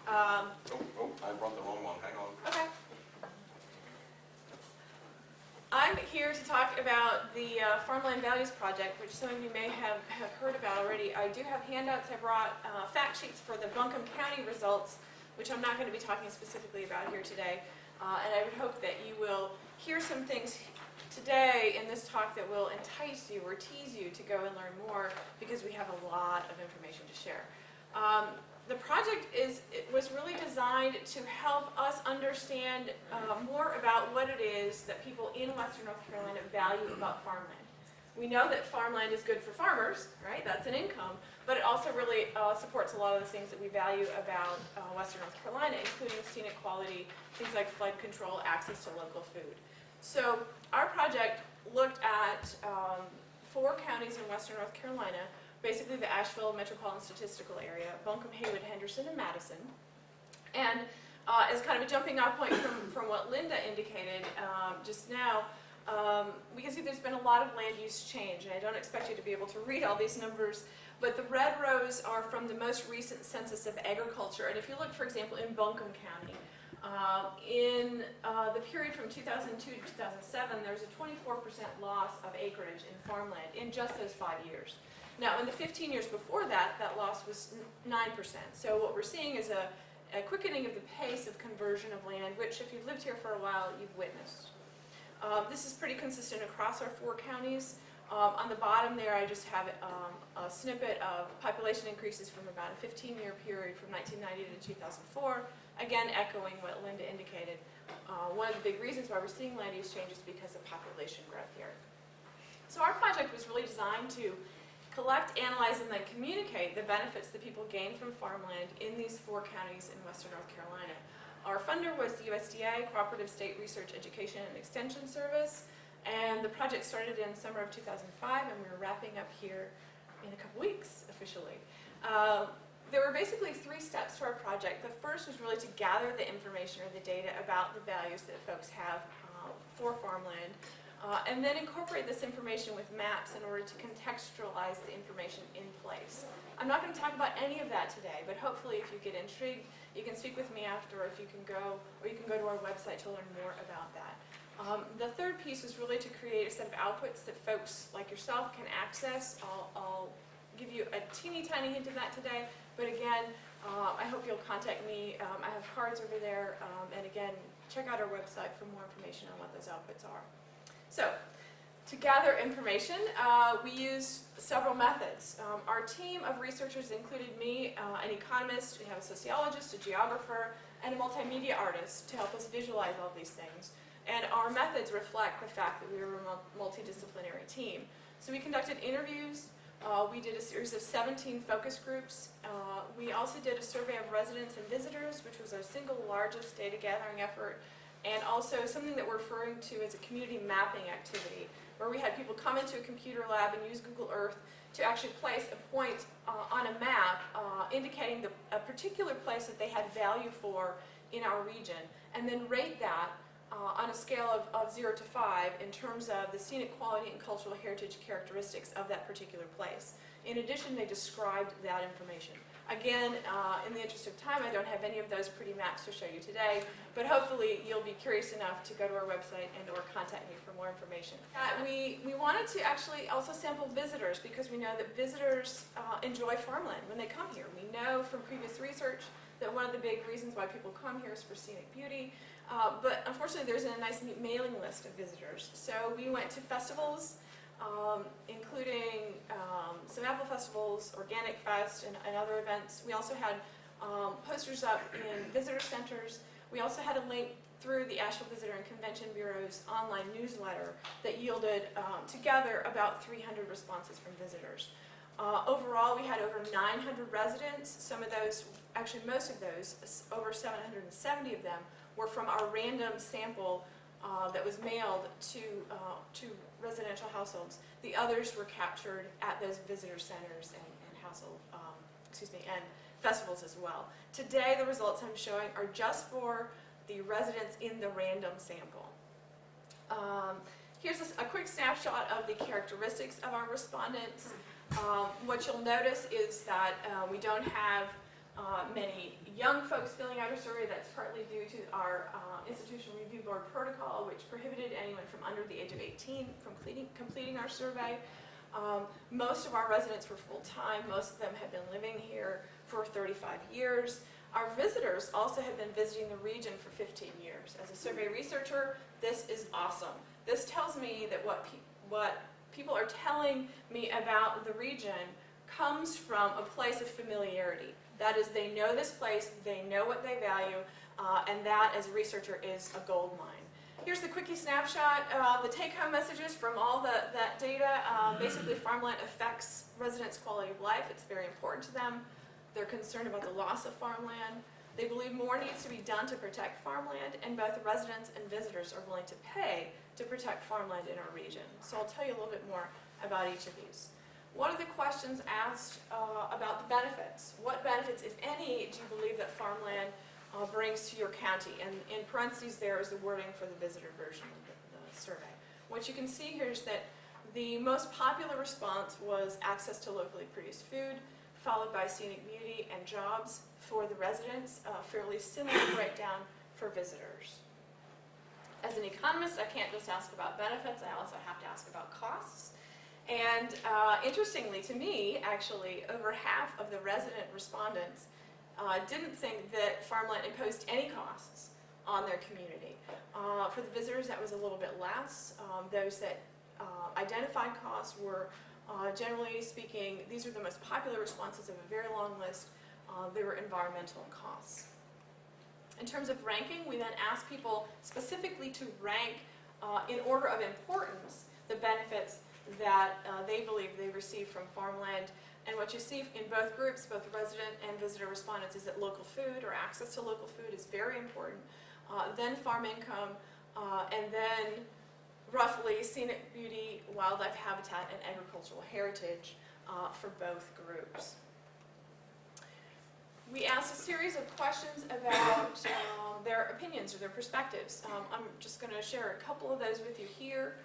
I brought the wrong one. Hang on. Okay. I'm here to talk about the Farmland Values Project, which some of you may have heard about already. I do have handouts. I brought fact sheets for the Buncombe County results, which I'm not going to be talking specifically about here today. And I would hope that you will hear some things today in this talk that will entice you or tease you to go and learn more, because we have a lot of information to share. The project was really designed to help us understand more about what it is that people in Western North Carolina value about farmland. We know that farmland is good for farmers, right? That's an income, but it also really supports a lot of the things that we value about Western North Carolina, including scenic quality, things like flood control, access to local food. So our project looked at 4 counties in Western North Carolina, basically the Asheville Metropolitan Statistical Area, Buncombe, Haywood, Henderson, and Madison. And as kind of a jumping off point from what Linda indicated just now, we can see there's been a lot of land use change, and I don't expect you to be able to read all these numbers, but the red rows are from the most recent census of agriculture. And if you look, for example, in Buncombe County, in the period from 2002 to 2007, there's a 24% loss of acreage in farmland in just those 5 years. Now, in the 15 years before that, that loss was 9%. So what we're seeing is a quickening of the pace of conversion of land, which, if you've lived here for a while, you've witnessed. This is pretty consistent across our 4 counties. On the bottom there, I just have a snippet of population increases from about a 15-year period from 1990 to 2004, again echoing what Linda indicated. One of the big reasons why we're seeing land use change is because of population growth here. So our project was really designed to collect, analyze, and then communicate the benefits that people gain from farmland in these 4 counties in Western North Carolina. Our funder was the USDA, Cooperative State Research, Education, and Extension Service, and the project started in summer of 2005, and we're wrapping up here in a couple weeks, officially. There were basically 3 steps to our project. The first was really to gather the information or the data about the values that folks have for farmland, and then incorporate this information with maps in order to contextualize the information in place. I'm not going to talk about any of that today, but hopefully if you get intrigued, you can speak with me after, or if you can go to our website to learn more about that. The third piece was really to create a set of outputs that folks like yourself can access. I'll give you a teeny tiny hint of that today, but again, I hope you'll contact me. I have cards over there, and again, check out our website for more information on what those outputs are. So, to gather information, we use several methods. Our team of researchers included me, an economist, we have a sociologist, a geographer, and a multimedia artist to help us visualize all these things. And our methods reflect the fact that we were a multidisciplinary team. So we conducted interviews, we did a series of 17 focus groups. We also did a survey of residents and visitors, which was our single largest data gathering effort, and also something that we're referring to as a community mapping activity, where we had people come into a computer lab and use Google Earth to actually place a point on a map indicating a particular place that they had value for in our region, and then rate that on a scale of 0 to 5 in terms of the scenic quality and cultural heritage characteristics of that particular place. In addition, they described that information. Again, in the interest of time, I don't have any of those pretty maps to show you today, but hopefully you'll be curious enough to go to our website and or contact me for more information. We wanted to actually also sample visitors, because we know that visitors enjoy farmland when they come here. We know from previous research that one of the big reasons why people come here is for scenic beauty, but unfortunately there's a nice mailing list of visitors. So we went to festivals, including some apple festivals, Organic Fest, and other events. We also had posters up in visitor centers. We also had a link through the Asheville Visitor and Convention Bureau's online newsletter that yielded together about 300 responses from visitors. Overall, we had over 900 residents. Some of those, actually most of those, over 770 of them, were from our random sample that was mailed to residential households. The others were captured at those visitor centers and household, and festivals as well. Today, the results I'm showing are just for the residents in the random sample. Here's a quick snapshot of the characteristics of our respondents. What you'll notice is that we don't have Many young folks filling out a survey. That's partly due to our institutional review board protocol, which prohibited anyone from under the age of 18 from completing our survey. Most of our residents were full-time. Most of them have been living here for 35 years. Our visitors also have been visiting the region for 15 years. As a survey researcher, this is awesome. This tells me that what people are telling me about the region comes from a place of familiarity. That is, they know this place, they know what they value, and that, as a researcher, is a gold mine. Here's the quickie snapshot. The take-home messages from all that data. Basically, farmland affects residents' quality of life. It's very important to them. They're concerned about the loss of farmland. They believe more needs to be done to protect farmland, and both residents and visitors are willing to pay to protect farmland in our region. So I'll tell you a little bit more about each of these. What are the questions asked about the benefits? What benefits, if any, do you believe that farmland brings to your county? And in parentheses there is the wording for the visitor version of the survey. What you can see here is that the most popular response was access to locally produced food, followed by scenic beauty and jobs for the residents, fairly similar breakdown for visitors. As an economist, I can't just ask about benefits, I also have to ask about costs. And interestingly to me, actually, over half of the resident respondents didn't think that farmland imposed any costs on their community. For the visitors, that was a little bit less. Those that identified costs were, generally speaking, these were the most popular responses of a very long list. They were environmental costs. In terms of ranking, we then asked people specifically to rank in order of importance the benefits that they believe they receive from farmland. And what you see in both groups, both resident and visitor respondents, is that local food or access to local food is very important. Then farm income, and then roughly scenic beauty, wildlife habitat, and agricultural heritage for both groups. We asked a series of questions about their opinions or their perspectives. I'm just going to share a couple of those with you here.